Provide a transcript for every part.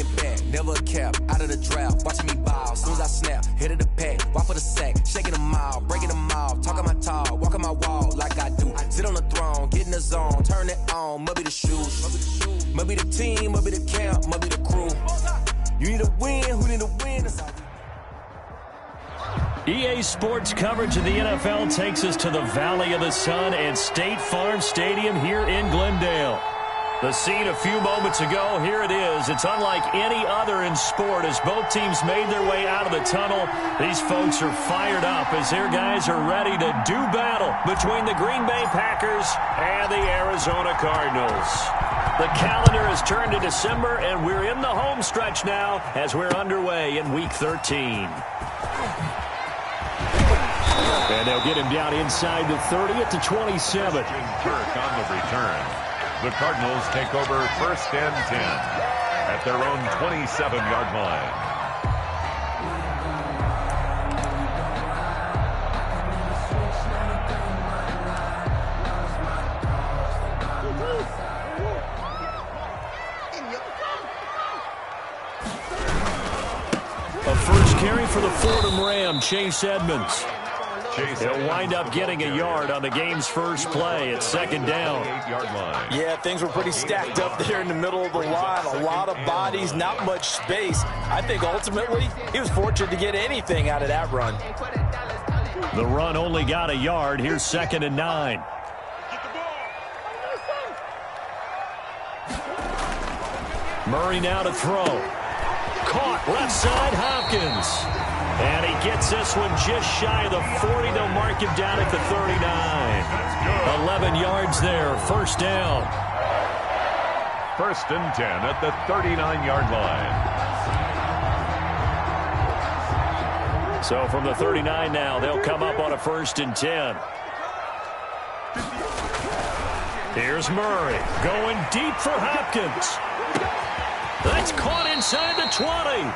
it back, never a cap. Out of the draft, watching me ball. Soon as I snap, hit of the pack, walk for the sack, shaking them all, breaking them all, talking my tall, walking my wall like I do. Sit on the throne, get in the zone, turn it on, must be the shoes, must be the team, must be the camp, must be the crew. You need a win, who need a win? That's all. EA Sports coverage of the NFL takes us to the Valley of the Sun and State Farm Stadium here in Glendale. The scene a few moments ago, here it is. It's unlike any other in sport as both teams made their way out of the tunnel. These folks are fired up as their guys are ready to do battle between the Green Bay Packers and the Arizona Cardinals. The calendar has turned to December, and we're in the home stretch now as we're underway in Week 13. And they'll get him down inside the 30 at the 27. Kirk on the return. The Cardinals take over first and 10 at their own 27-yard line. A first carry for the Fordham Ram, Chase Edmonds. He'll wind up getting a yard on the game's first play. It's second down. Yeah, things were pretty stacked up there in the middle of the line. A lot of bodies, not much space. I think ultimately he was fortunate to get anything out of that run. The run only got a yard. Here's second and 9. Murray now to throw. Caught left side, Hopkins. And he gets this one just shy of the 40. They'll mark him down at the 39. 11 yards there, first down. First and 10 at the 39-yard line. So from the 39 now, they'll come up on a first and 10. Here's Murray going deep for Hopkins. That's caught inside the 20.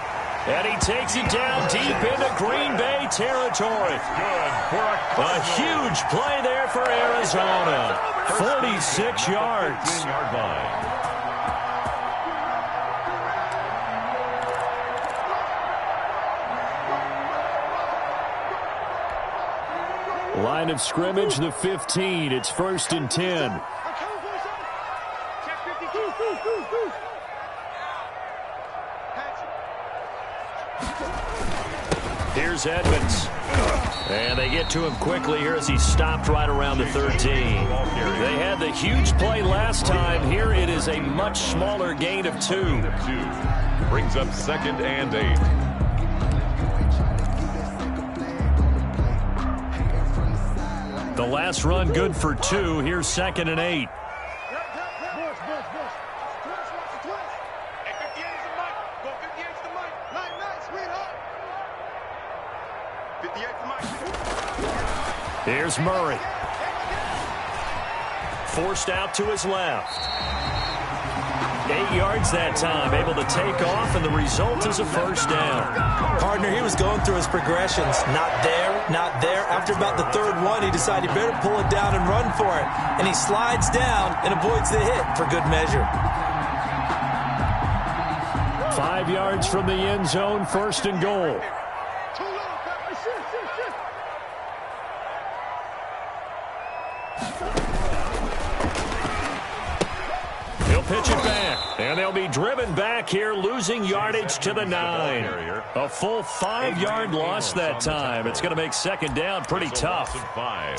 And he takes it down deep into Green Bay territory. A huge play there for Arizona. 46 yards. Line of scrimmage, the 15. It's first and 10. Here's Edmonds. And they get to him quickly here as he stopped right around the 13. They had the huge play last time. Here it is a much smaller gain of 2. Brings up second and 8. The last run good for 2. Here's second and 8. Here's Murray. Forced out to his left. 8 yards that time, able to take off, and the result is a first down. Partner, he was going through his progressions. Not there, not there. After about the third one, he decided he better pull it down and run for it. And he slides down and avoids the hit for good measure. 5 yards from the end zone, first and goal. Pitch it back, and they'll be driven back here, losing yardage to the 9. A full 5-yard loss that time. It's going to make second down pretty tough.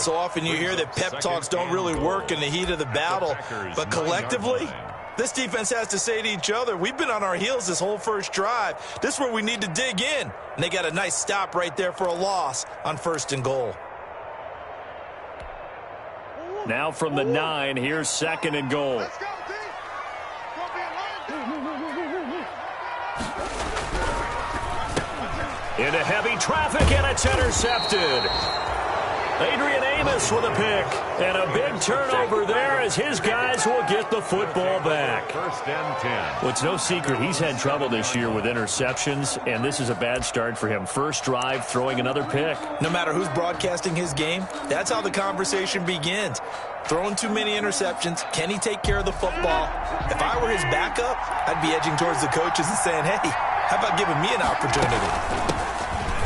So often you hear that pep talks don't really work in the heat of the battle, but collectively, this defense has to say to each other, we've been on our heels this whole first drive. This is where we need to dig in. And they got a nice stop right there for a loss on first and goal. Now from the 9, here's second and goal. Into heavy traffic, and it's intercepted. Adrian Amos with a pick. And a big turnover there as his guys will get the football back. First and 10. Well, it's no secret he's had trouble this year with interceptions, and this is a bad start for him. First drive, throwing another pick. No matter who's broadcasting his game, that's how the conversation begins. Throwing too many interceptions. Can he take care of the football? If I were his backup, I'd be edging towards the coaches and saying, hey, how about giving me an opportunity?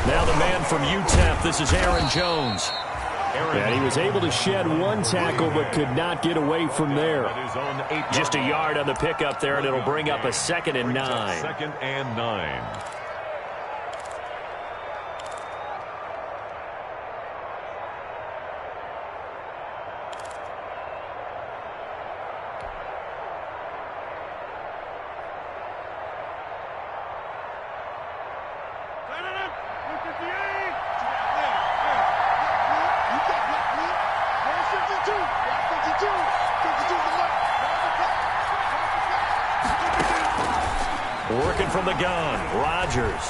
Now the man from UTEP, this is Aaron Jones. And he was able to shed one tackle but could not get away from there. Just a yard on the pickup there, and it'll bring up a 2nd and 9. 2nd and 9. Working from the gun, Rodgers.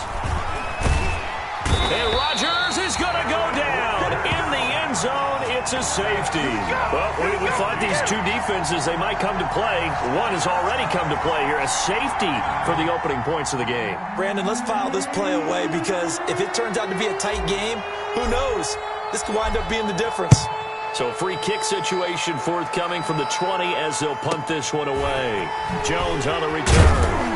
And Rodgers is going to go down. In the end zone, it's a safety. Well, we thought these two defenses, they might come to play. One has already come to play here, a safety for the opening points of the game. Brandon, let's file this play away because if it turns out to be a tight game, who knows? This could wind up being the difference. So free kick situation forthcoming from the 20 as they'll punt this one away. Jones on the return.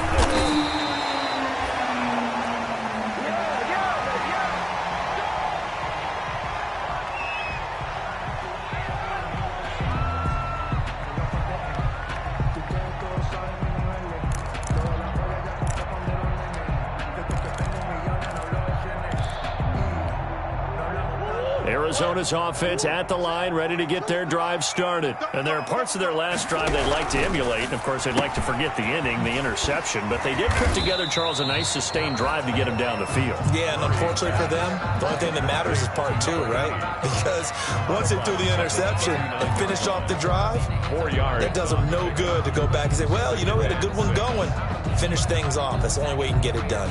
Arizona's offense at the line, ready to get their drive started. And there are parts of their last drive they'd like to emulate. And, of course, they'd like to forget the inning, the interception. But they did put together, Charles, a nice sustained drive to get them down the field. Yeah, and unfortunately for them, the only thing that matters is part 2, right? Because once they threw the interception and finished off the drive, 4 yards. that does them no good to go back and say, well, you know, we had a good one going. Finish things off. That's the only way you can get it done.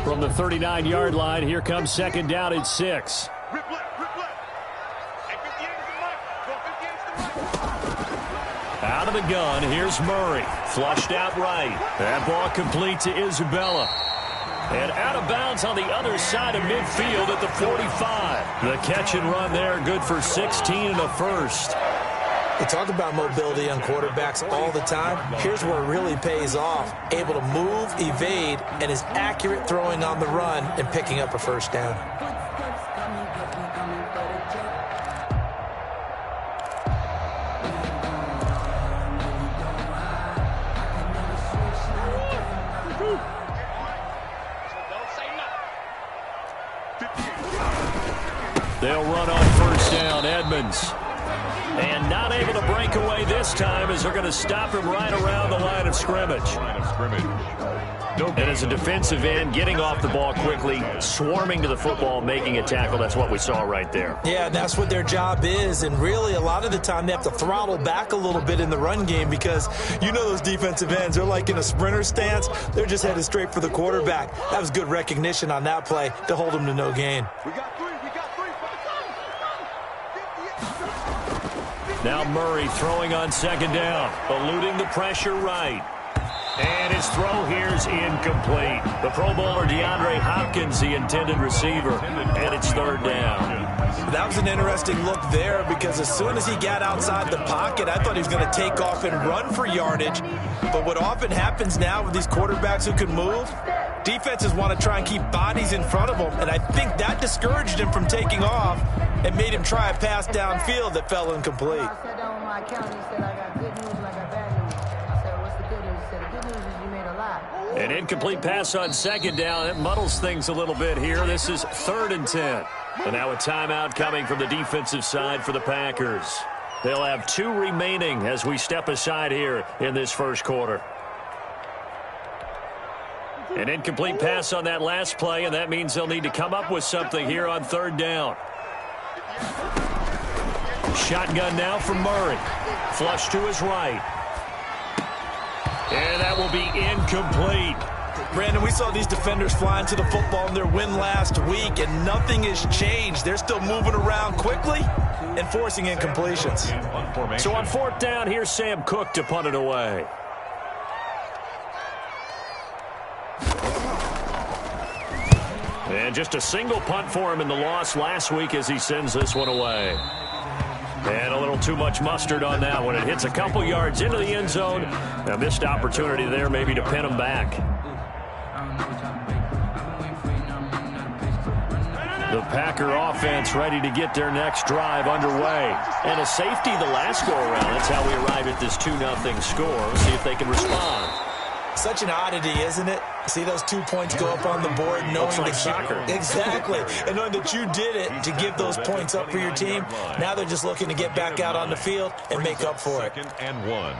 From the 39-yard line, here comes 2nd down at 6. Out of the gun, here's Murray. Flushed out right. That ball complete to Isabella. And out of bounds on the other side of midfield at the 45. The catch and run there, good for 16 and a first. We talk about mobility on quarterbacks all the time. Here's where it really pays off. Able to move, evade, and is accurate throwing on the run and picking up a first down. They'll run on first down, Edmonds. And not able to break away this time as they're going to stop him right around the line of scrimmage. And as a defensive end, getting off the ball quickly, swarming to the football, making a tackle, that's what we saw right there. Yeah, that's what their job is. And really, a lot of the time, they have to throttle back a little bit in the run game because you know those defensive ends, they're like in a sprinter stance. They're just headed straight for the quarterback. That was good recognition on that play to hold him to no gain. Now Murray throwing on 2nd down, eluding the pressure right. And his throw here's incomplete. The Pro Bowler DeAndre Hopkins, the intended receiver, and it's 3rd down. That was an interesting look there because as soon as he got outside the pocket, I thought he was going to take off and run for yardage. But what often happens now with these quarterbacks who can move, defenses want to try and keep bodies in front of them, and I think that discouraged him from taking off and made him try a pass downfield that fell incomplete. I sat down with my accountant. He said, I got good news and I got bad news. I said, what's the good news? He said, the good news is you made a lot. An incomplete pass on 2nd down. It muddles things a little bit here. This is 3rd and 10. And now a timeout coming from the defensive side for the Packers. They'll have 2 remaining as we step aside here in this first quarter. An incomplete pass on that last play, and that means they'll need to come up with something here on 3rd down. Shotgun now from Murray. Flush to his right. And that That will be incomplete. Brandon, we saw these defenders fly into the football in their win last week, and nothing has changed. They're still moving around quickly and forcing incompletions. So on 4th down, here's Sam Cook to punt it away. And just a single punt for him in the loss last week as he sends this one away. And a little too much mustard on that one. It hits a couple yards into the end zone. A missed opportunity there maybe to pin him back. The Packer offense ready to get their next drive underway. And a safety the last go-around. That's how we arrive at this 2-0 score. See if they can respond. Such an oddity, isn't it? See those 2 points go up on the board, knowing like that soccer. Exactly, and knowing that you did it to give those points up for your team. Now they're just looking to get back out on the field and make up for it. 2nd and 1.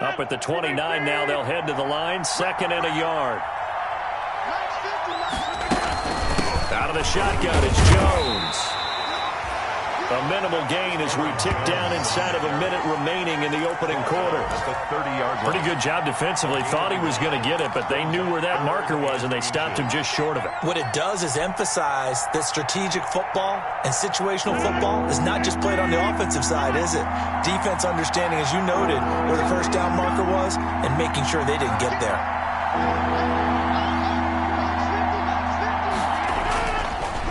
Up at the 29 now, they'll head to the line. 2nd and a yard. Out of the shotgun, it's Jones. A minimal gain as we tick down inside of a minute remaining in the opening quarter. Pretty good job defensively. Thought he was going to get it, but they knew where that marker was, and they stopped him just short of it. What it does is emphasize that strategic football and situational football is not just played on the offensive side, is it? Defense understanding, as you noted, where the first down marker was and making sure they didn't get there.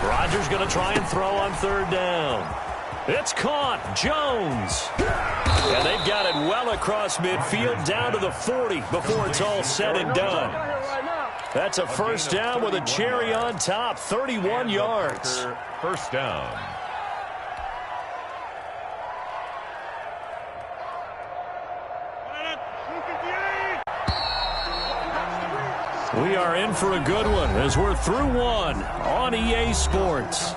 Rodgers going to try and throw on 3rd down. It's caught. Jones. And they've got it well across midfield down to the 40 before it's all said and done. That's a 1st down with a cherry on top. 31 yards. 1st down. We are in for a good one as we're through one on EA Sports.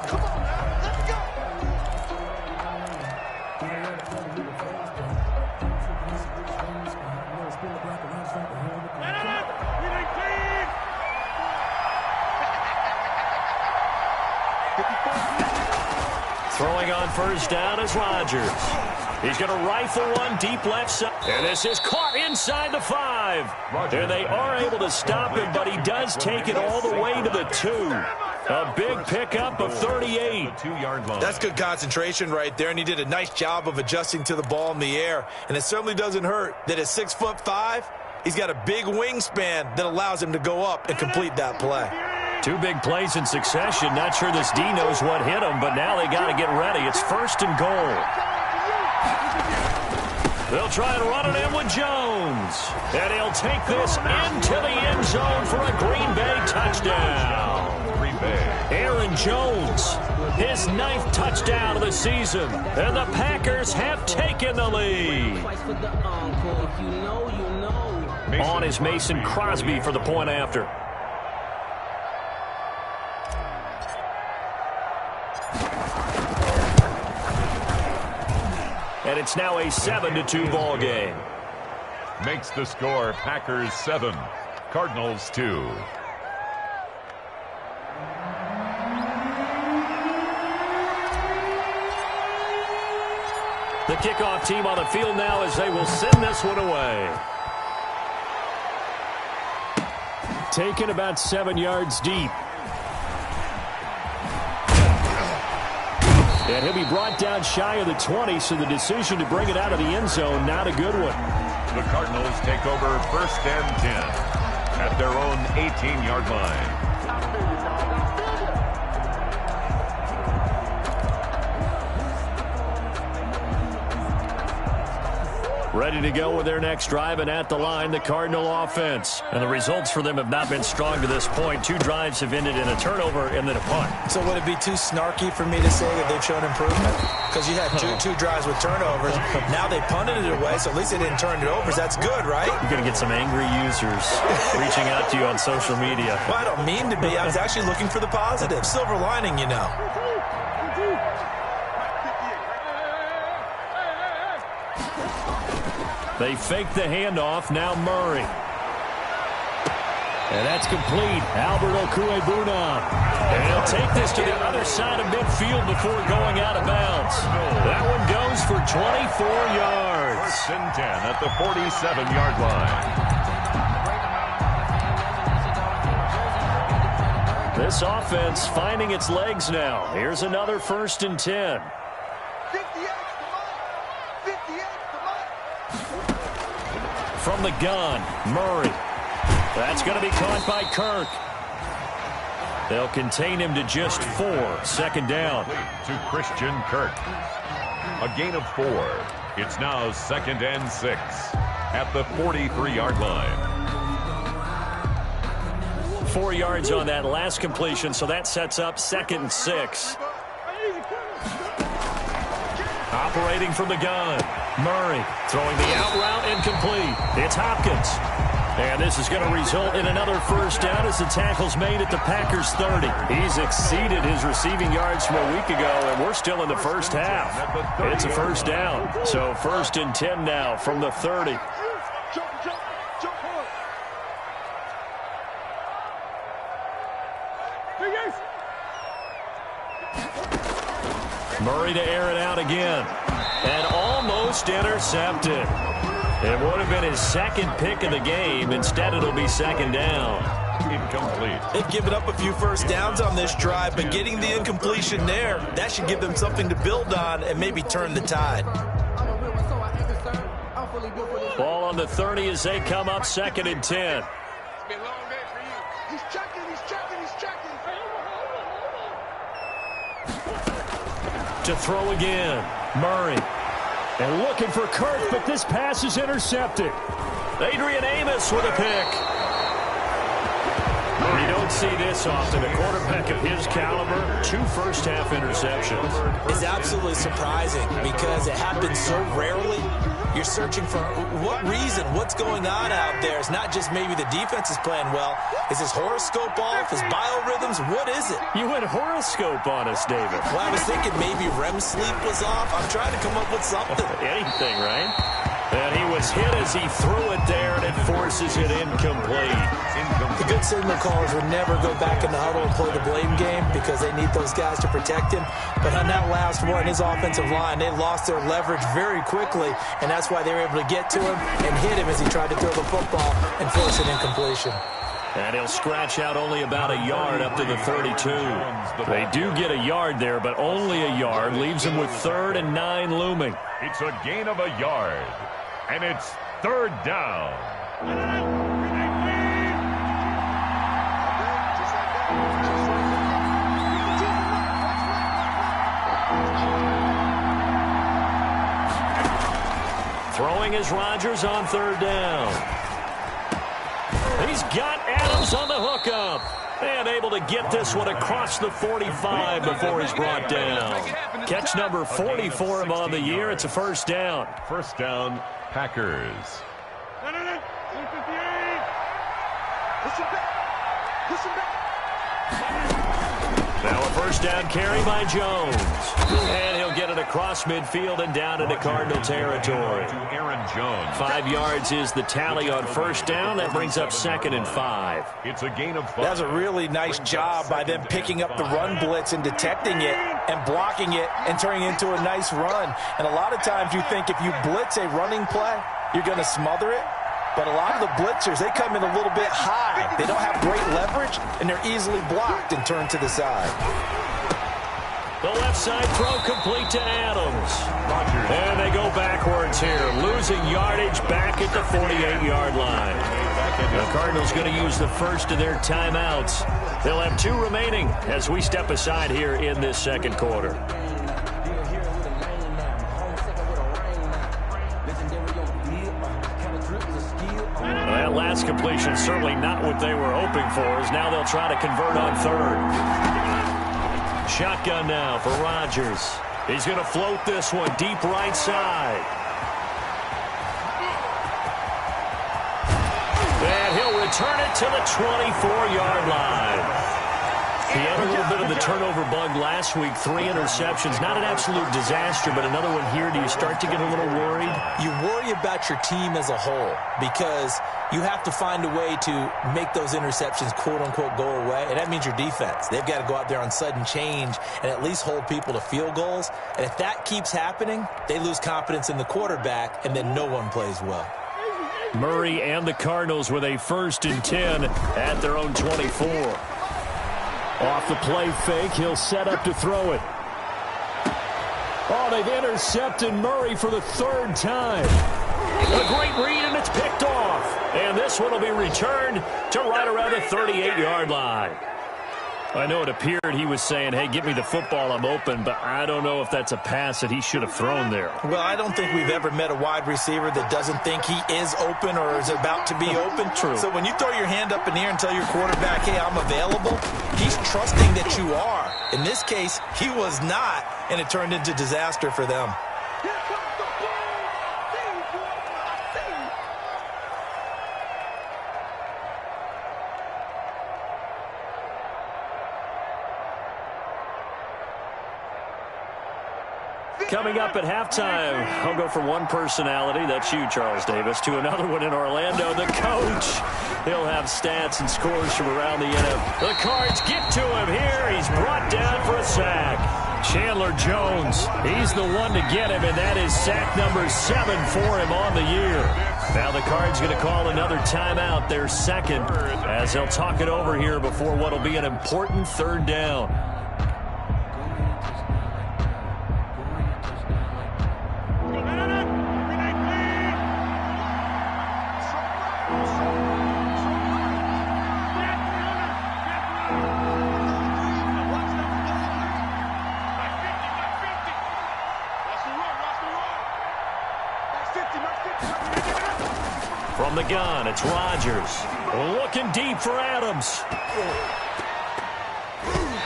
Throwing on 1st down is Rodgers. He's going to rifle one deep left side. And this is caught inside the 5. And they are able to stop him, but he does take it all the way to the 2. A big pickup of 38. That's good concentration right there, and he did a nice job of adjusting to the ball in the air. And it certainly doesn't hurt that at 6'5", he's got a big wingspan that allows him to go up and complete that play. 2 big plays in succession. Not sure this D knows what hit him, but now they got to get ready. It's 1st and goal. They'll try and run it in with Jones. And he'll take this into the end zone for a Green Bay touchdown. Green Bay. Aaron Jones, his 9th touchdown of the season. And the Packers have taken the lead. On is Mason Crosby for the point after. And it's now a 7-2 ball game. Makes the score Packers 7, Cardinals 2. The kickoff team on the field now as they will send this one away. Taken about 7 yards deep. And he'll be brought down shy of the 20, so the decision to bring it out of the end zone, not a good one. The Cardinals take over 1st and 10 at their own 18-yard line. Ready to go with their next drive, and at the line, the Cardinal offense. And the results for them have not been strong to this point. 2 drives have ended in a turnover and then a punt. So would it be too snarky for me to say that they've shown improvement? Because you had two drives with turnovers. Now they punted it away, so at least they didn't turn it over. That's good, right? You're going to get some angry users reaching out to you on social media. Well, I don't mean to be. I was actually looking for the positive. Silver lining, you know. They fake the handoff. Now Murray. And that's complete. Albert Okuebuna. And he'll take this to the other side of midfield before going out of bounds. That one goes for 24 yards. First and 10 at the 47-yard line. This offense finding its legs now. Here's another first and 10. From the gun, Murray. That's going to be caught by Kirk. They'll contain him to just 4. Second down. To Christian Kirk. A gain of 4. It's now 2nd and 6 at the 43-yard line. 4 yards on that last completion, so that sets up 2nd and 6. Operating from the gun. Murray throwing the out route incomplete. It's Hopkins. And this is going to result in another first down as the tackle's made at the Packers' 30. He's exceeded his receiving yards from a week ago, and we're still in the first half. It's a first down. So 1st and 10 now from the 30. Murray to air it out again. And almost intercepted. It would have been his 2nd pick of the game. Instead, it'll be 2nd down. Incomplete. They've given up a few first downs on this drive, but getting the incompletion there, that should give them something to build on and maybe turn the tide. Ball on the 30 as they come up 2nd and 10. He's checking. To throw again. Murray. And looking for Kirk, but this pass is intercepted. Adrian Amos with a pick. You don't see this often. A quarterback of his caliber, 2 first-half interceptions. It's absolutely surprising because it happens so rarely. You're searching for what reason, what's going on out there. It's not just maybe the defense is playing well. Is his horoscope off? His biorhythms? What is it? You went horoscope on us, David. Well, I was thinking maybe REM sleep was off. I'm trying to come up with something. Anything, right? And he was hit as he threw it there, and it forces it incomplete. The good signal callers would never go back in the huddle and play the blame game because they need those guys to protect him. But on that last one, his offensive line, they lost their leverage very quickly, and that's why they were able to get to him and hit him as he tried to throw the football and force an incompletion. And he'll scratch out only about a yard up to the 32. They do get a yard there, but only a yard. Leaves him with 3rd and 9 looming. It's a gain of a yard, and it's 3rd down. Throwing is Rodgers on 3rd down. He's got Adams on the hookup. And able to get this one across the 45 before he's brought down. Catch number 40 for him on the year. It's a first down. First down, Packers. Now a first down carry by Jones. And he'll get it across midfield and down into Cardinal territory. To Aaron Jones. 5 yards is the tally on first down. That brings up 2nd and 5. It's a gain of 5. That was a really nice job by them picking up the run blitz and detecting it and blocking it and turning it into a nice run. And a lot of times you think if you blitz a running play, you're going to smother it. But a lot of the blitzers, they come in a little bit high. They don't have great leverage, and they're easily blocked and turned to the side. The left side throw complete to Adams. And they go backwards here, losing yardage back at the 48-yard line. The Cardinals going to use the first of their timeouts. They'll have 2 remaining as we step aside here in this second quarter. That last completion certainly not what they were hoping for, as now they'll try to convert on 3rd. Shotgun now for Rodgers. He's going to float this one deep right side. And he'll return it to the 24-yard line. He had a little bit of the turnover bug last week. 3 interceptions. Not an absolute disaster, but another one here. Do you start to get a little worried? You worry about your team as a whole, because you have to find a way to make those interceptions, quote-unquote, go away, and that means your defense. They've got to go out there on sudden change and at least hold people to field goals, and if that keeps happening, they lose confidence in the quarterback, and then no one plays well. Murray and the Cardinals with a 1st and 10 at their own 24. Off the play fake, he'll set up to throw it. Oh, they've intercepted Murray for the 3rd time. A great read, and it's picked off. And this one will be returned to right around the 38-yard line. I know it appeared he was saying, hey, give me the football, I'm open, but I don't know if that's a pass that he should have thrown there. Well, I don't think we've ever met a wide receiver that doesn't think he is open or is about to be open. True. So when you throw your hand up in the air and tell your quarterback, hey, I'm available, he's trusting that you are. In this case, he was not, and it turned into disaster for them. Coming up at halftime, I'll go from one personality, that's you, Charles Davis, to another one in Orlando, the coach. He'll have stats and scores from around the NFL. The Cards get to him here. He's brought down for a sack. Chandler Jones, he's the one to get him, and that is sack number 7 for him on the year. Now the Cards going to call another timeout, their 2nd, as they'll talk it over here before what will be an important 3rd down. From the gun, it's Rodgers. Looking deep for Adams.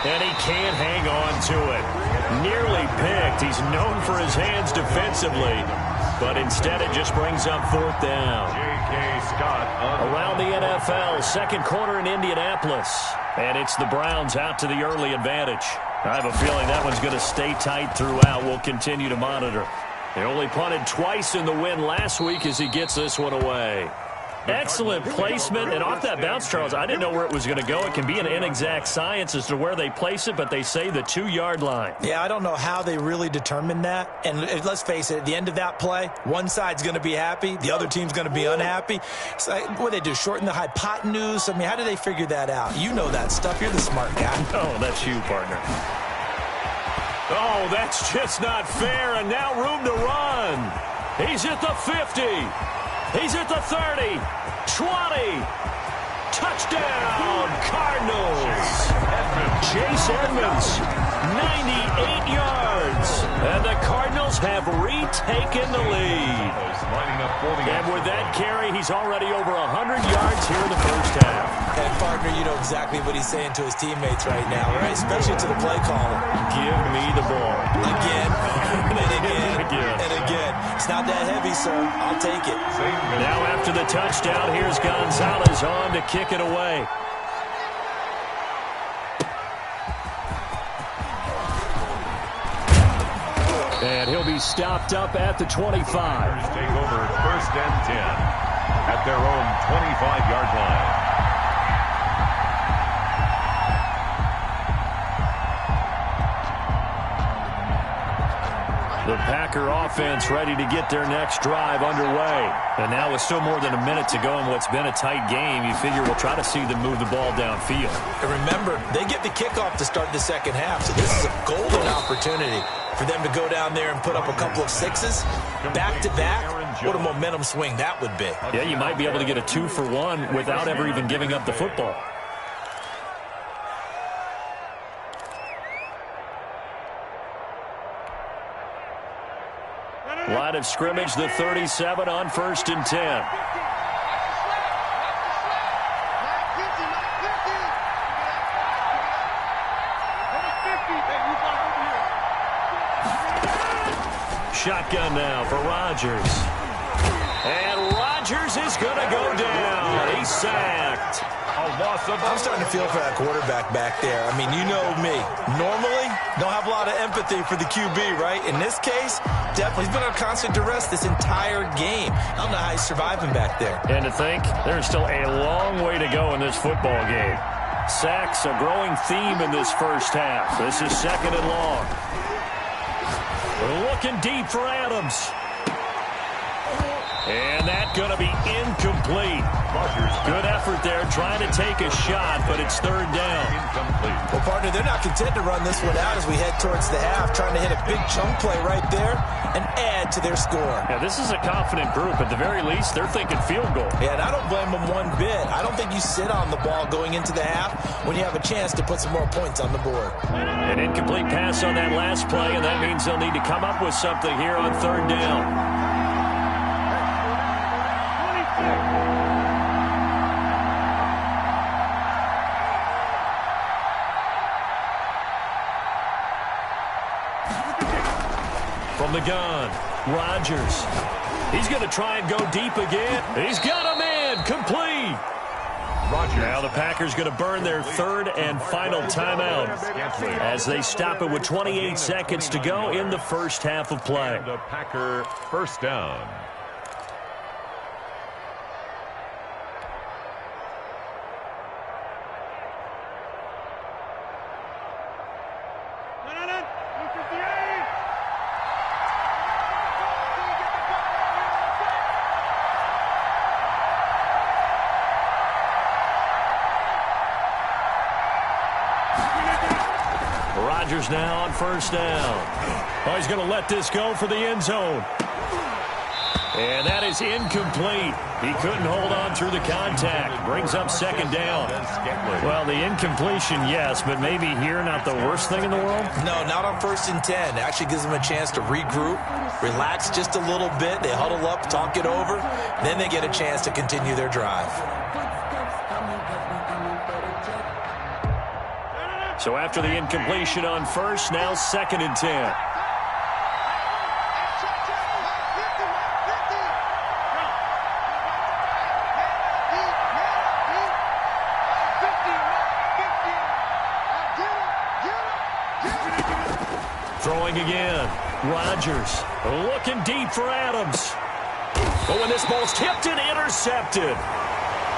And he can't hang on to it. Nearly picked. He's known for his hands defensively. But instead it just brings up 4th down. Around the NFL, 2nd quarter in Indianapolis. And it's the Browns out to the early advantage. I have a feeling that one's going to stay tight throughout. We'll continue to monitor. They only punted twice in the win last week as he gets this one away. Excellent placement, and off that bounce, Charles, I didn't know where it was going to go. It can be an inexact science as to where they place it, but they say the 2-yard line. Yeah, I don't know how they really determined that. And let's face it, at the end of that play, one side's going to be happy, the other team's going to be unhappy. So what do they do, shorten the hypotenuse? I mean, how do they figure that out? You know that stuff. You're the smart guy. Oh, that's you, partner. Oh, that's just not fair, and now room to run. He's at the 50. He's at the 30, 20, touchdown, Cardinals. Chase Edmonds, 98 yards. And the Cardinals have retaken the lead. And with that carry, he's already over 100 yards here in the 1st half. And, partner, you know exactly what he's saying to his teammates right now, right? Especially to the play caller. Give me the ball. Again, and again, and again. It's not that heavy, sir. I'll take it. Now after the touchdown, here's Gonzalez on to kick it away. And he'll be stopped up at the 25. Take over 1st and 10 at their own 25-yard line. The Packer offense ready to get their next drive underway. And now with still more than a minute to go in what's been a tight game, you figure we'll try to see them move the ball downfield. And remember, they get the kickoff to start the 2nd half, so this is a golden opportunity for them to go down there and put up a couple of 6s back-to-back. What a momentum swing that would be. Yeah, you might be able to get a 2-for-1 without ever even giving up the football. Line of scrimmage, the 37 on 1st and 10. Shotgun now for Rodgers. And Rodgers is going to go down. he's sacked. I'm starting to feel for that quarterback back there. I mean, you know me. Normally, don't have a lot of empathy for the QB, right? In this case, definitely he's been on constant duress this entire game. I don't know how he's surviving back there. And to think, there's still a long way to go in this football game. Sacks, a growing theme in this first half. This is second and long. Looking deep for Adams. And that's going to be incomplete. Good effort there, trying to take a shot, but it's third down. Well, partner, they're not content to run this one out as we head towards the half, trying to hit a big chunk play right there and add to their score. Yeah, this is a confident group. At the very least, they're thinking field goal. Yeah, and I don't blame them one bit. I don't think you sit on the ball going into the half when you have a chance to put some more points on the board. An incomplete pass on that last play, and that means they'll need to come up with something here on third down. From the gun, Rodgers. He's going to try and go deep again. He's got a man complete. Now the Packers going to burn their third and final timeout as they stop it with 28 seconds to go in the first half of play. The Packer first down. Rodgers now on first down. Oh, he's going to let this go for the end zone. And that is incomplete. He couldn't hold on through the contact. Brings up second down. Well, the incompletion, yes, but maybe here not the worst thing in the world? No, not on 1st and 10. It actually gives them a chance to regroup, relax just a little bit. They huddle up, talk it over. Then they get a chance to continue their drive. So after the incompletion on first, now 2nd and 10. Throwing again. Rodgers looking deep for Adams. But when this ball's tipped and intercepted.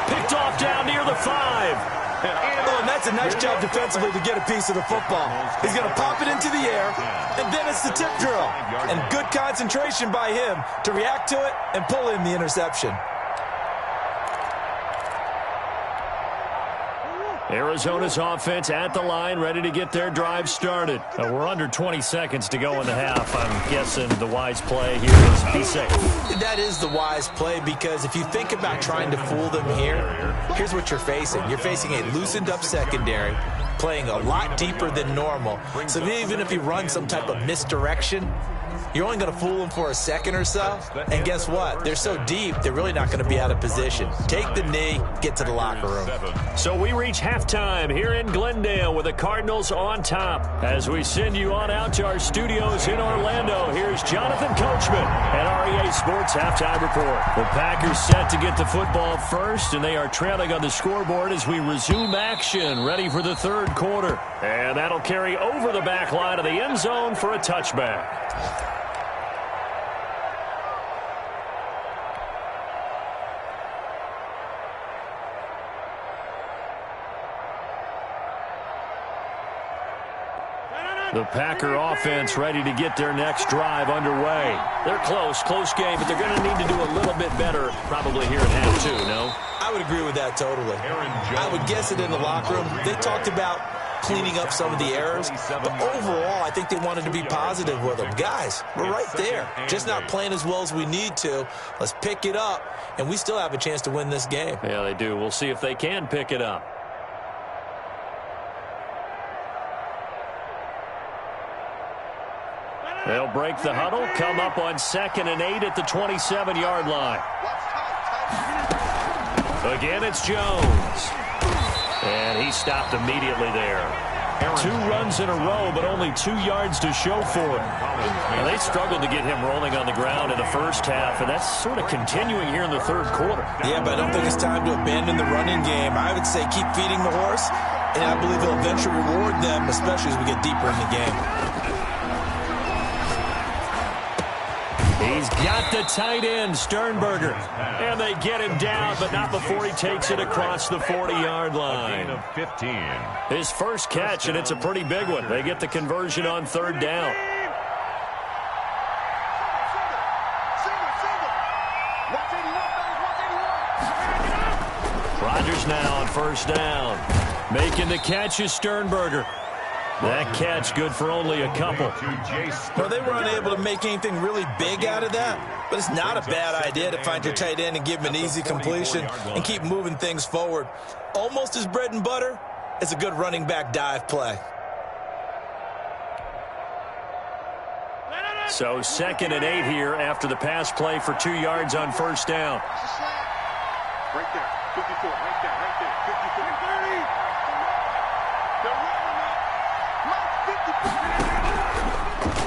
Picked off down near the 5. Oh, and that's a nice job defensively to get a piece of the football. He's going to pop it into the air, and then it's the tip drill. And good concentration by him to react to it and pull in the interception. Arizona's offense at the line, ready to get their drive started. We're under 20 seconds to go in the half. I'm guessing the wise play here is be safe. That is the wise play, because if you think about trying to fool them here, here's what you're facing. You're facing a loosened up secondary, playing a lot deeper than normal. So even if you run some type of misdirection, you're only going to fool them for a second or so. And guess what? They're so deep, they're really not going to be out of position. Take the knee, get to the locker room. So we reach halftime here in Glendale with the Cardinals on top. As we send you on out to our studios in Orlando, here's Jonathan Coachman at REA Sports Halftime Report. The Packers set to get the football first, and they are trailing on the scoreboard as we resume action, ready for the third quarter. And that'll carry over the back line of the end zone for a touchback. The Packer offense ready to get their next drive underway. They're close game, but they're going to need to do a little bit better probably here in half two, no? I would agree with that totally. I would guess it in the locker room. They talked about cleaning up some of the errors, but overall, I think they wanted to be positive with them. Guys, we're right there. Just not playing as well as we need to. Let's pick it up, and we still have a chance to win this game. Yeah, they do. We'll see if they can pick it up. They'll break the huddle, come up on 2nd and 8 at the 27-yard line. Again, it's Jones. And he stopped immediately there. 2 runs in a row, but only 2 yards to show for it. And they struggled to get him rolling on the ground in the first half, and that's sort of continuing here in the third quarter. Yeah, but I don't think it's time to abandon the running game. I would say keep feeding the horse, and I believe he'll eventually reward them, especially as we get deeper in the game. He's got the tight end, Sternberger. And they get him down, but not before he takes it across the 40-yard line. Gain of 15. His first catch, and it's a pretty big one. They get the conversion on third down. Rodgers now on first down. Making the catch is Sternberger. That catch good for only a couple. Well, they were unable to make anything really big out of that, but it's not a bad idea to find your tight end and give him an easy completion and keep moving things forward. Almost his bread and butter is a good running back dive play. So 2nd and 8 here after the pass play for 2 yards on first down. Right there, 54, right there, 54. 30.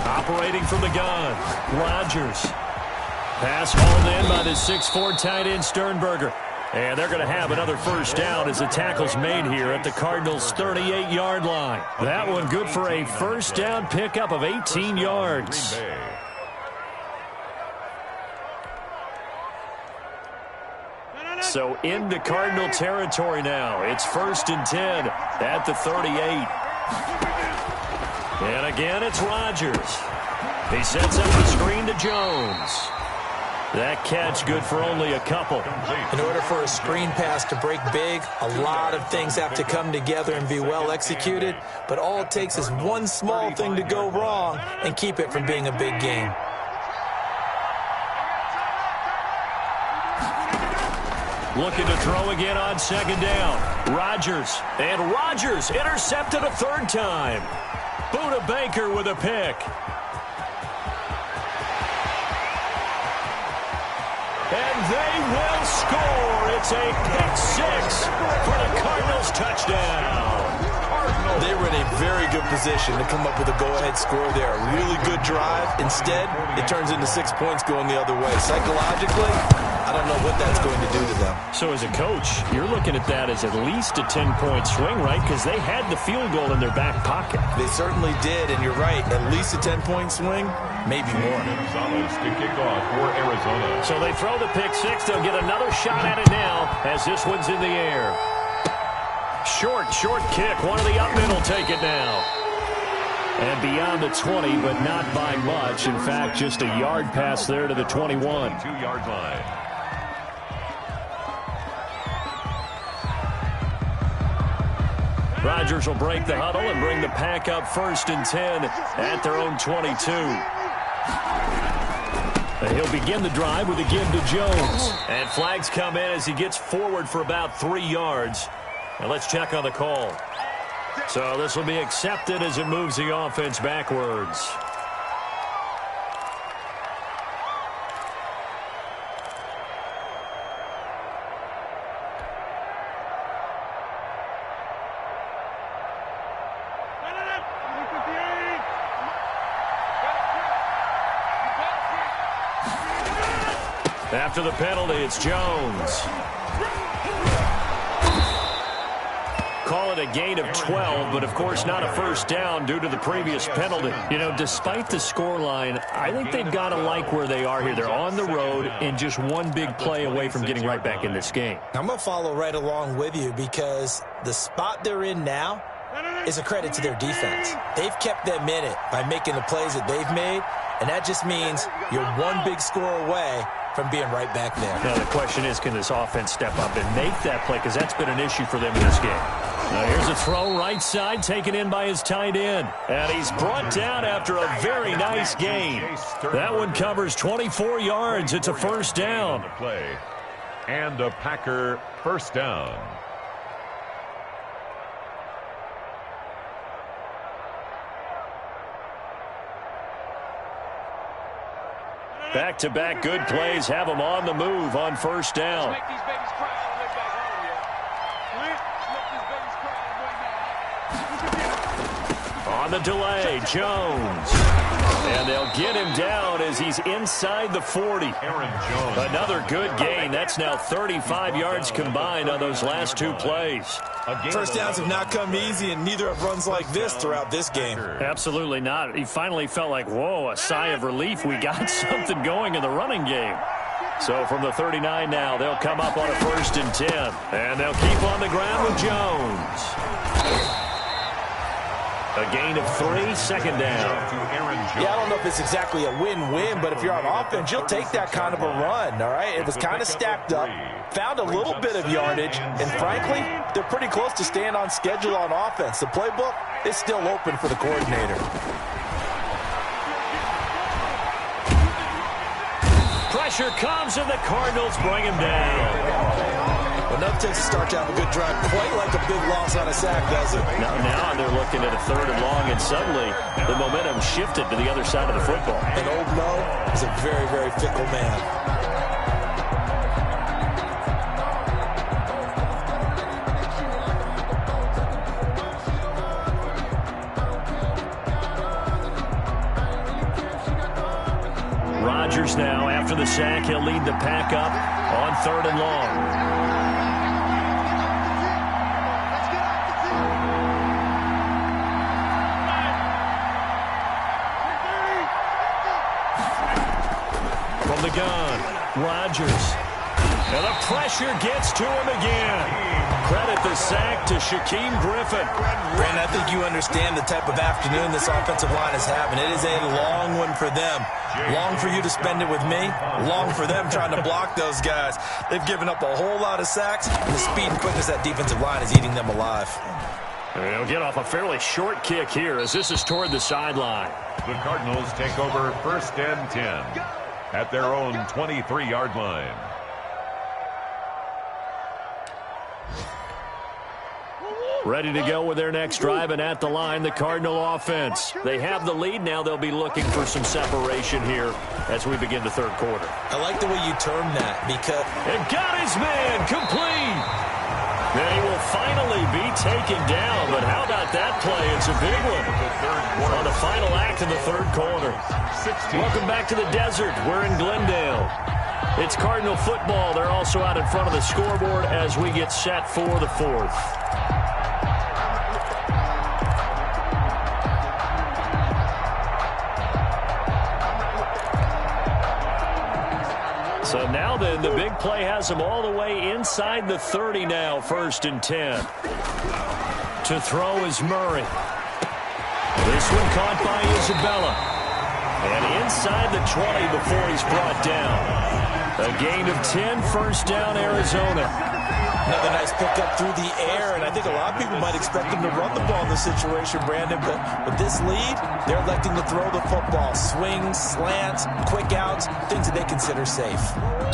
Operating from the gun, Rodgers. Pass hauled in by the 6'4" tight end Sternberger. And they're going to have another first down as the tackle's made here at the Cardinals' 38-yard line. That one good for a first down pickup of 18 yards. So into Cardinal territory now. It's 1st and 10 at the 38. And again, it's Rodgers. He sets up the screen to Jones. That catch good for only a couple. In order for a screen pass to break big, a lot of things have to come together and be well executed. But all it takes is one small thing to go wrong and keep it from being a big game. Looking to throw again on 2nd down. Rodgers. And Rodgers intercepted a 3rd time. Buda Baker with a pick. And they will score. It's a pick 6 for the Cardinals touchdown. They were in a very good position to come up with a go-ahead score there. A really good drive. Instead, it turns into 6 points going the other way. Psychologically, I don't know what that's going to do to them. So as a coach, you're looking at that as at least a 10-point swing, right? Because they had the field goal in their back pocket. They certainly did, and you're right. At least a 10-point swing, maybe more. Gonzalez to kick off for Arizona. So they throw the pick 6. They'll get another shot at it now as this one's in the air. Short kick. One of the up men will take it now. And beyond the 20, but not by much. In fact, just a yard pass there to the 21. 2-yard line. Rodgers will break the huddle and bring the pack up 1st and 10 at their own 22. And he'll begin the drive with a give to Jones. And flags come in as he gets forward for about 3 yards. And let's check on the call. So this will be accepted as it moves the offense backwards. After the penalty, it's Jones. Call it a gain of 12, but of course not a first down due to the previous penalty. You know, despite the scoreline, I think they've got to like where they are here. They're on the road and just one big play away from getting right back in this game. I'm going to follow right along with you because the spot they're in now is a credit to their defense. They've kept them in it by making the plays that they've made, and that just means you're one big score away from being right back there. Now the question is, can this offense step up and make that play? Because that's been an issue for them in this game. Now here's a throw right side, taken in by his tight end. And he's brought down after a very nice gain. That one covers 24 yards. It's a first down. And a Packer first down. Back-to-back good plays have them on the move on first down. Make these babies cry on the way back home, yeah. Make these babies cry on the way back. On the delay, Jones. And they'll get him down as he's inside the 40. Aaron Jones. Another good gain. That's now 35 yards combined on those last 2 plays. First downs have not come easy, and neither have runs like this throughout this game. Absolutely not. He finally felt like, whoa, a sigh of relief. We got something going in the running game. So from the 39 now, they'll come up on a 1st and 10. And they'll keep on the ground with Jones. A gain of 3, 2nd down. Yeah, I don't know if it's exactly a win-win, but if you're on offense, you'll take that kind of a run, all right? It was kind of stacked up, found a little bit of yardage, and frankly, they're pretty close to staying on schedule on offense. The playbook is still open for the coordinator. Pressure comes, and the Cardinals bring him down. Well, nothing takes a start to have a good drive, quite like a big loss on a sack, does it? Now they're looking at a 3rd and long, and suddenly the momentum shifted to the other side of the football. And old Mo is a very, very fickle man. Rodgers now, after the sack, he'll lead the pack up on 3rd and long. From the gun, Rodgers. And the pressure gets to him again. Credit the sack to Shaquem Griffin. Brandon, I think you understand the type of afternoon this offensive line is having. It is a long one for them. Long for you to spend it with me. Long for them trying to block those guys. They've given up a whole lot of sacks, and the speed and quickness of that defensive line is eating them alive. They'll get off a fairly short kick here as this is toward the sideline. The Cardinals take over 1st and 10 at their own 23-yard line. Ready to go with their next drive, and at the line, the Cardinal offense. They have the lead. Now they'll be looking for some separation here as we begin the 3rd quarter. I like the way you term that because... And got his man complete. And he will finally be taken down, but how about that play? It's a big one on the final act of the 3rd quarter. Welcome back to the desert. We're in Glendale. It's Cardinal football. They're also out in front of the scoreboard as we get set for the 4th. So now then, the big play has them all the way inside the 30 now, 1st and 10. To throw is Murray. This one caught by Isabella. And inside the 20 before he's brought down. A gain of 10, 1st down, Arizona. Another nice pickup through the air, and I think a lot of people might expect them to run the ball in this situation, Brandon, but with this lead, they're electing to throw the football. Swings, slants, quick outs, things that they consider safe.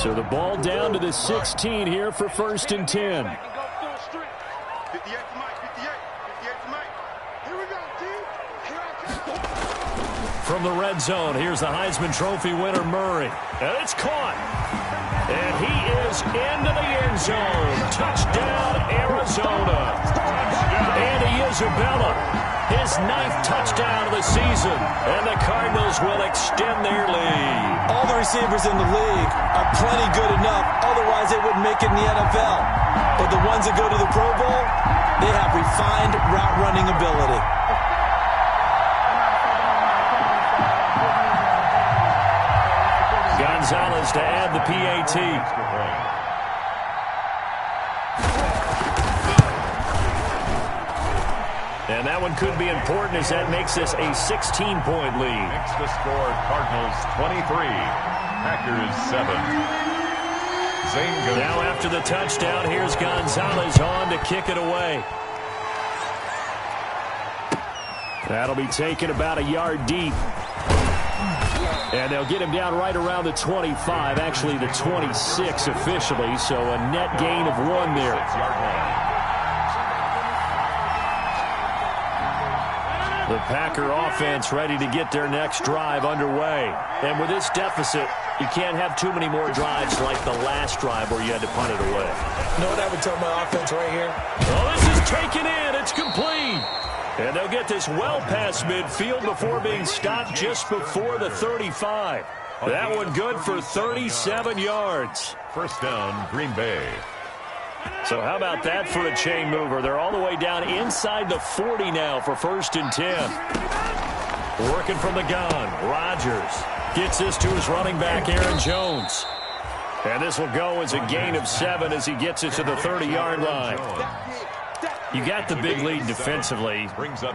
So the ball down to the 16 here for 1st and 10. 58 to Mike, 58 to Mike. Here we go, team. Here I come. From the red zone, here's the Heisman Trophy winner, Murray. And it's caught. And he is into the end zone. Touchdown, Arizona. Andy Isabella, his 9th touchdown of the season. And the Cardinals will extend their lead. All the receivers in the league are plenty good enough. Otherwise, they wouldn't make it in the NFL. But the ones that go to the Pro Bowl, they have refined route running ability. Gonzalez to add the PAT. And that one could be important as that makes this a 16-point lead. Makes the score Cardinals 23, Packers 7. Zane now after the touchdown, here's Gonzalez on to kick it away. That'll be taken about a yard deep. And they'll get him down right around the 25, actually the 26 officially, so a net gain of 1 there. The Packer offense ready to get their next drive underway. And with this deficit, you can't have too many more drives like the last drive where you had to punt it away. You know what I would tell my offense right here? Oh, this is taken in. It's complete. And they'll get this well past midfield before being stopped just before the 35. That one good for 37 yards. First down, Green Bay. So how about that for a chain mover? They're all the way down inside the 40 now for 1st and 10. Working from the gun, Rodgers gets this to his running back, Aaron Jones. And this will go as a gain of 7 as he gets it to the 30-yard line. You got the big lead defensively,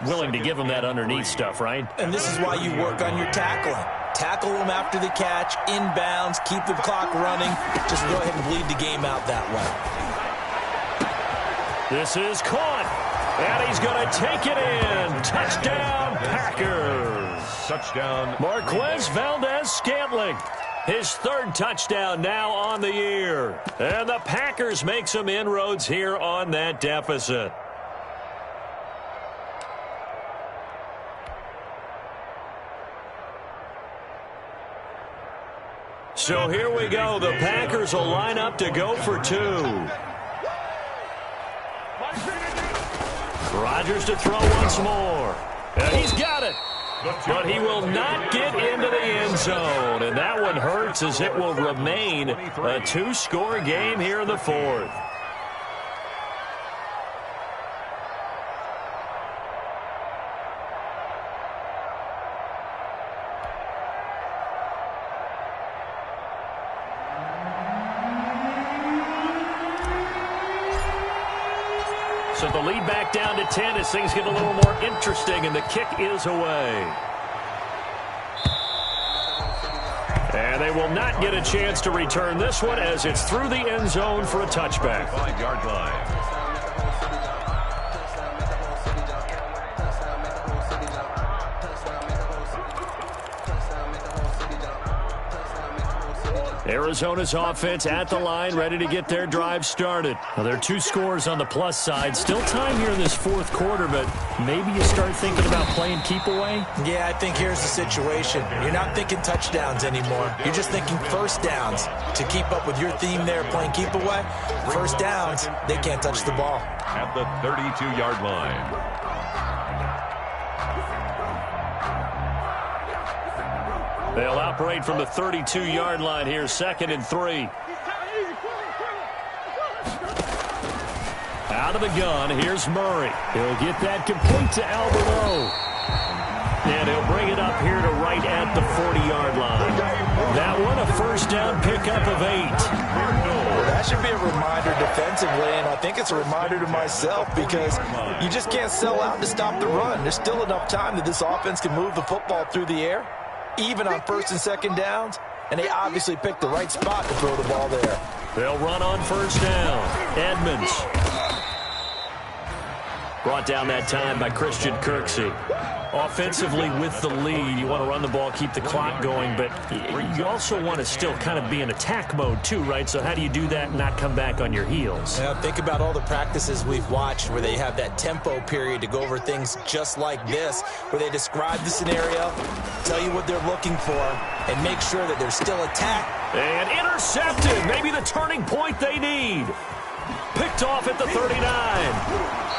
willing to give him that underneath stuff, right? And this is why you work on your tackling. Tackle them after the catch, inbounds, keep the clock running. Just go ahead and bleed the game out that way. This is caught, and he's going to take it in. Touchdown, Packers. Touchdown. Marquez Valdez-Scantling. His 3rd touchdown now on the year. And the Packers make some inroads here on that deficit. So here we go. The Packers will line up to go for 2. Rodgers to throw once more. And he's got it. But he will not get into the end zone. And that one hurts as it will remain a 2-score game here in the 4th. So the lead back down to 10 as things get a little more interesting, and the kick is away. And they will not get a chance to return this one as it's through the end zone for a touchback. 5-yard line. Arizona's offense at the line, ready to get their drive started. Well, there are 2 scores on the plus side. Still time here in this 4th quarter, but maybe you start thinking about playing keep away? Yeah, I think here's the situation. You're not thinking touchdowns anymore. You're just thinking first downs. To keep up with your theme there, playing keep away, first downs, they can't touch the ball. At the 32-yard line. They'll operate from the 32-yard line here, 2nd and 3. Out of the gun, here's Murray. He'll get that complete to Alberto. And he'll bring it up here to right at the 40-yard line. That one, a first down pickup of 8. Well, that should be a reminder defensively, and I think it's a reminder to myself because you just can't sell out to stop the run. There's still enough time that this offense can move the football through the air, even on 1st and 2nd downs, and they obviously picked the right spot to throw the ball there. They'll run on first down. Edmonds. Brought down that time by Christian Kirksey. Offensively with the lead, you want to run the ball, keep the clock going, but you also want to still kind of be in attack mode too, right? So how do you do that and not come back on your heels? Yeah, think about all the practices we've watched where they have that tempo period to go over things just like this, where they describe the scenario, tell you what they're looking for, and make sure that there's still attack. And intercepted, maybe the turning point they need. Picked off at the 39.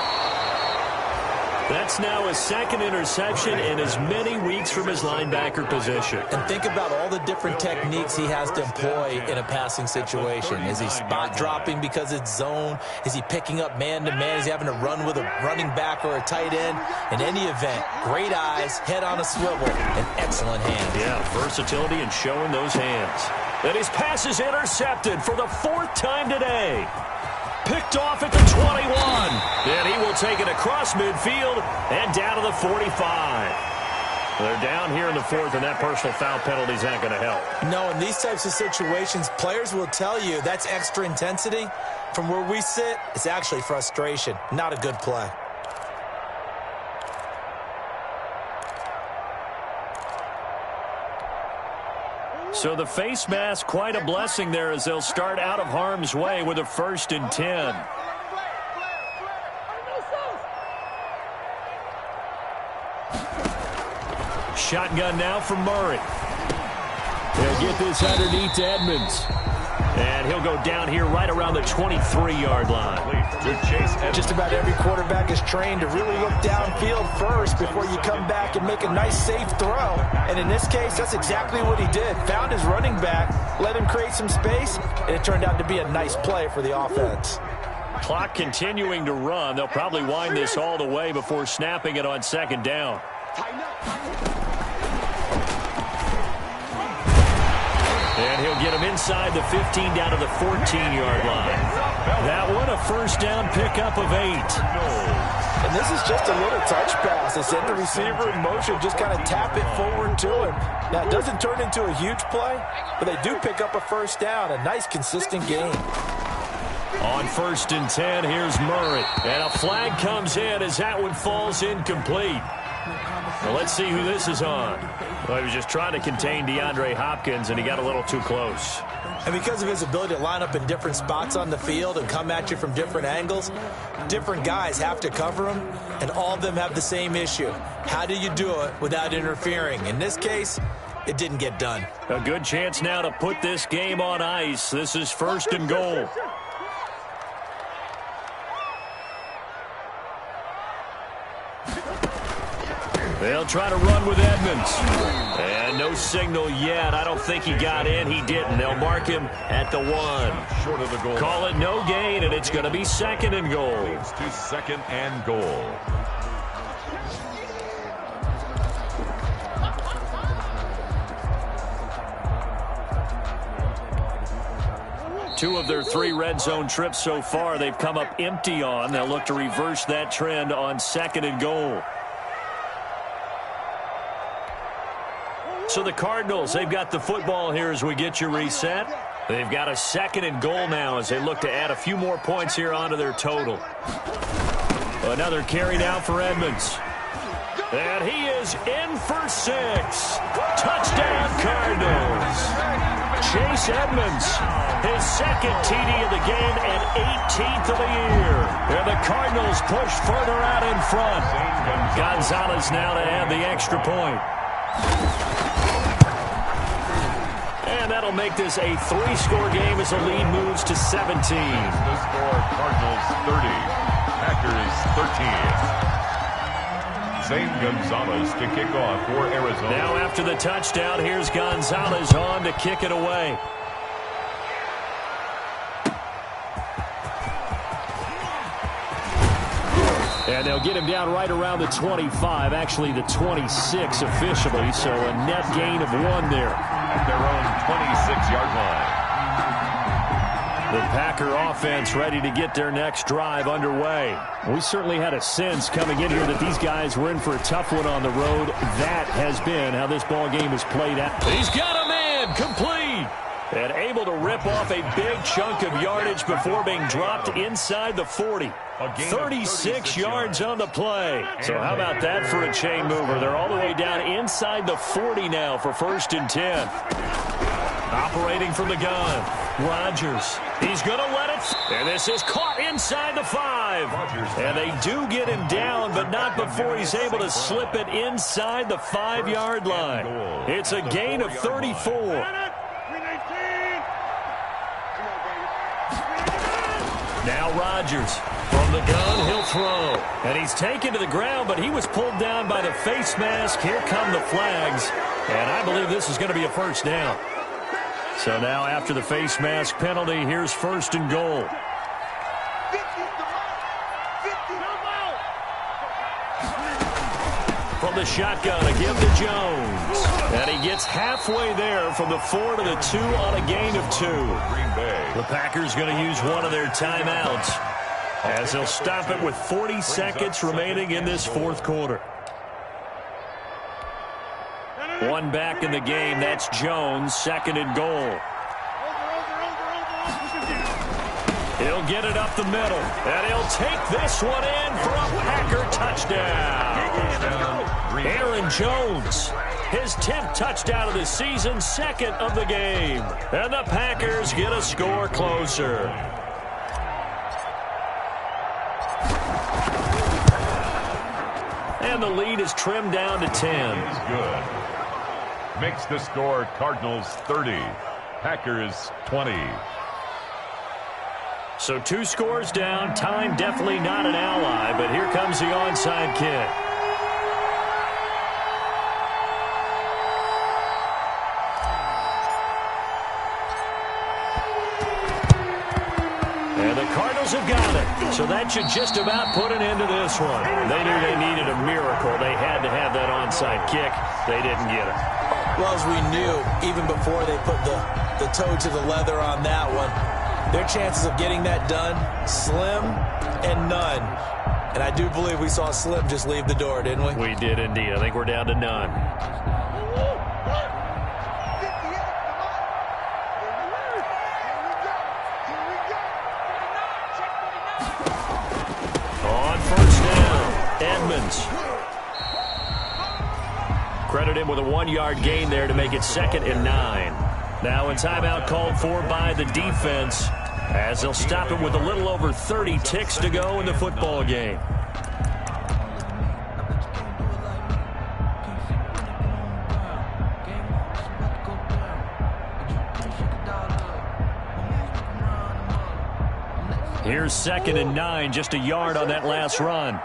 That's now his 2nd interception in as many weeks from his linebacker position. And think about all the different techniques he has to employ in a passing situation. Is he spot dropping because it's zone? Is he picking up man-to-man? Is he having to run with a running back or a tight end? In any event, great eyes, head on a swivel, and excellent hands. Yeah, versatility and showing those hands. And his pass is intercepted for the 4th time today. Picked off at the 21. And he will take it across midfield and down to the 45. They're down here in the 4th, and that personal foul penalty is not going to help. No, in these types of situations, players will tell you that's extra intensity. From where we sit, it's actually frustration. Not a good play. So the face mask, quite a blessing there as they'll start out of harm's way with a 1st and 10. Shotgun now for Murray. They'll get this underneath to Edmonds. And And he'll go down here right around the 23-yard line. Just about every quarterback is trained to really look downfield first before you come back and make a nice, safe throw. And in this case, that's exactly what he did. Found his running back, let him create some space, and it turned out to be a nice play for the offense. Clock continuing to run. They'll probably wind this all the way before snapping it on second down. And he'll get him inside the 15 down to the 14-yard line. That one a first down pickup of 8. And this is just a little touch pass. They send the receiver in motion, just kind of tap it forward to him. Now, it doesn't turn into a huge play, but they do pick up a first down. A nice, consistent game. On 1st and 10, here's Murray. And a flag comes in as that one falls incomplete. Well, let's see who this is on. Well, he was just trying to contain DeAndre Hopkins, and he got a little too close. And because of his ability to line up in different spots on the field and come at you from different angles, different guys have to cover him, and all of them have the same issue. How do you do it without interfering? In this case, it didn't get done. A good chance now to put this game on ice. This is 1st and goal. They'll try to run with Edmonds. And no signal yet. I don't think he got in. He didn't. They'll mark him at the 1. Short of the goal. Call it no gain, and it's going to be 2nd and goal. Leads to 2nd and goal. Two of their 3 red zone trips so far, they've come up empty on. They'll look to reverse that trend on 2nd and goal. So the Cardinals, they've got the football here as we get you reset. They've got a 2nd and goal now as they look to add a few more points here onto their total. Another carry now for Edmonds. And he is in for 6. Touchdown, Cardinals. Chase Edmonds, his 2nd TD of the game and 18th of the year. And the Cardinals push further out in front. Gonzalez now to add the extra point. And that'll make this a 3-score game as the lead moves to 17. The score, Cardinals 30, Packers 13. Zane Gonzalez to kick off for Arizona. Now after the touchdown, here's Gonzalez on to kick it away. And they'll get him down right around the 25, actually the 26 officially, so a net gain of 1 there. At their own 26-yard line. The Packer offense ready to get their next drive underway. We certainly had a sense coming in here that these guys were in for a tough one on the road. That has been how this ball game is played out. He's got a man, complete. And able to rip off a big chunk of yardage before being dropped inside the 40. 36 yards on the play. So how about that for a chain mover? They're all the way down inside the 40 now for 1st and 10. Operating from the gun. Rodgers. He's going to let it. And this is caught inside the 5. And they do get him down, but not before he's able to slip it inside the 5-yard line. It's a gain of 34. Now Rodgers from the gun, he'll throw. And he's taken to the ground, but he was pulled down by the face mask. Here come the flags. And I believe this is going to be a first down. So now after the face mask penalty, here's 1st and goal. From the shotgun, a give to Jones. And he gets halfway there from the 4 to the 2 on a gain of 2. Green Bay. The Packers going to use one of their timeouts as they'll stop it with 40 seconds remaining in this 4th quarter. One back in the game. That's Jones, 2nd and goal. He'll get it up the middle, and he'll take this one in for a Packer touchdown. Aaron Jones, his 10th touchdown of the season, 2nd of the game. And the Packers get a score closer. And the lead is trimmed down to 10. Is good. Makes the score Cardinals 30, Packers 20. So 2 scores down. Time definitely not an ally, but here comes the onside kick. And the Cardinals have got it. So that should just about put an end to this one. They knew they needed a miracle. They had to have that onside kick. They didn't get it. Well, as we knew, even before they put the toe to the leather on that one, their chances of getting that done, slim and none. And I do believe we saw Slim just leave the door, didn't we? We did indeed. I think we're down to none. On first down, Edmonds. Credit him with a 1-yard gain there to make it 2nd and 9. Now a timeout called for by the defense as they'll stop it with a little over 30 ticks to go in the football game. Here's 2nd and 9, just a yard on that last run.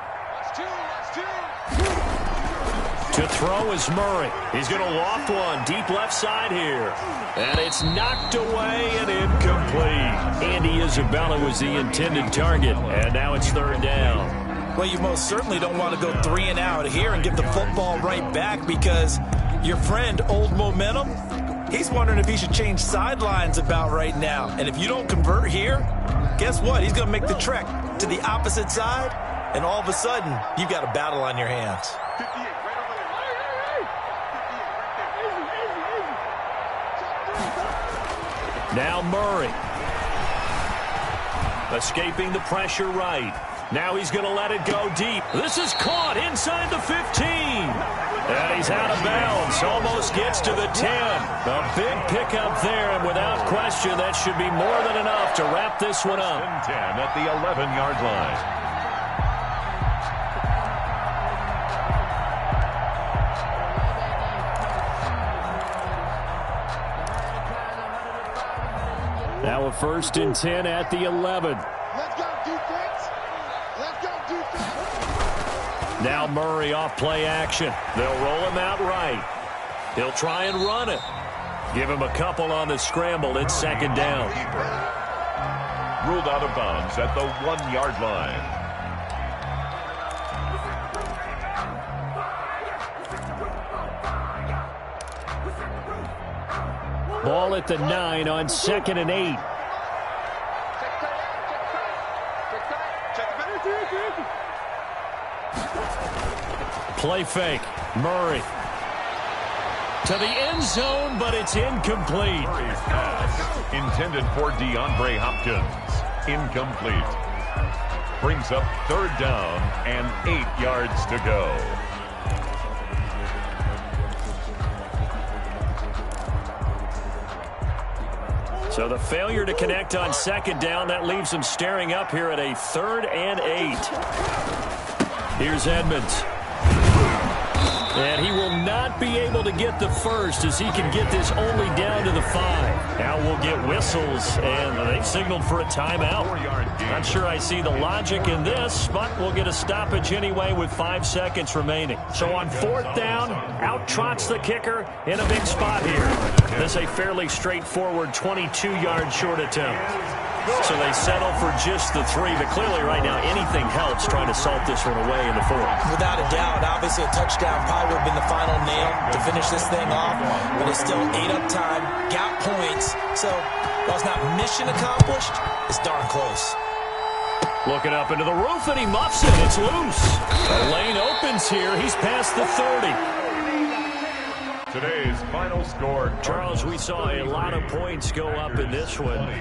To throw is Murray. He's going to loft one deep left side here. And it's knocked away and incomplete. Andy Isabella was the intended target. And now it's 3rd down. Well, you most certainly don't want to go 3 and out here and get the football right back because your friend, Old Momentum, he's wondering if he should change sidelines about right now. And if you don't convert here, guess what? He's going to make the trek to the opposite side. And all of a sudden, you've got a battle on your hands. Now Murray. Escaping the pressure right. Now he's going to let it go deep. This is caught inside the 15. And he's out of bounds. Almost gets to the 10. A big pickup there, and without question, that should be more than enough to wrap this one up. 10 at the 11-yard line. Now a 1st and 10 at the 11. Let's go, defense. Let's go, defense. Now Murray off play action. They'll roll him out right. He'll try and run it. Give him a couple on the scramble. It's 2nd down. Ruled out of bounds at the 1-yard line. Ball at the 9 on 2nd and 8. Play fake. Murray. To the end zone, but it's incomplete. Murray's pass intended for DeAndre Hopkins. Incomplete. Brings up 3rd down and 8 yards to go. So the failure to connect on 2nd down, that leaves them staring up here at a 3rd and 8. Here's Edmonds. And he will not be able to get the first as he can get this only down to the 5. Now we'll get whistles, and they've signaled for a timeout. Not sure I see the logic in this, but we'll get a stoppage anyway with 5 seconds remaining. So on 4th down, out trots the kicker in a big spot here. This is a fairly straightforward 22-yard short attempt. So they settle for just the 3, but clearly right now anything helps trying to salt this one away in the 4th. Without a doubt, obviously a touchdown probably would have been the final nail to finish this thing off, but it's still ate up time, got points, so while it's not mission accomplished, it's darn close. Looking up into the roof, and he muffs it. It's loose. The lane opens here. He's past the 30. Today's final score. Charles, we saw a lot of points go up in this one.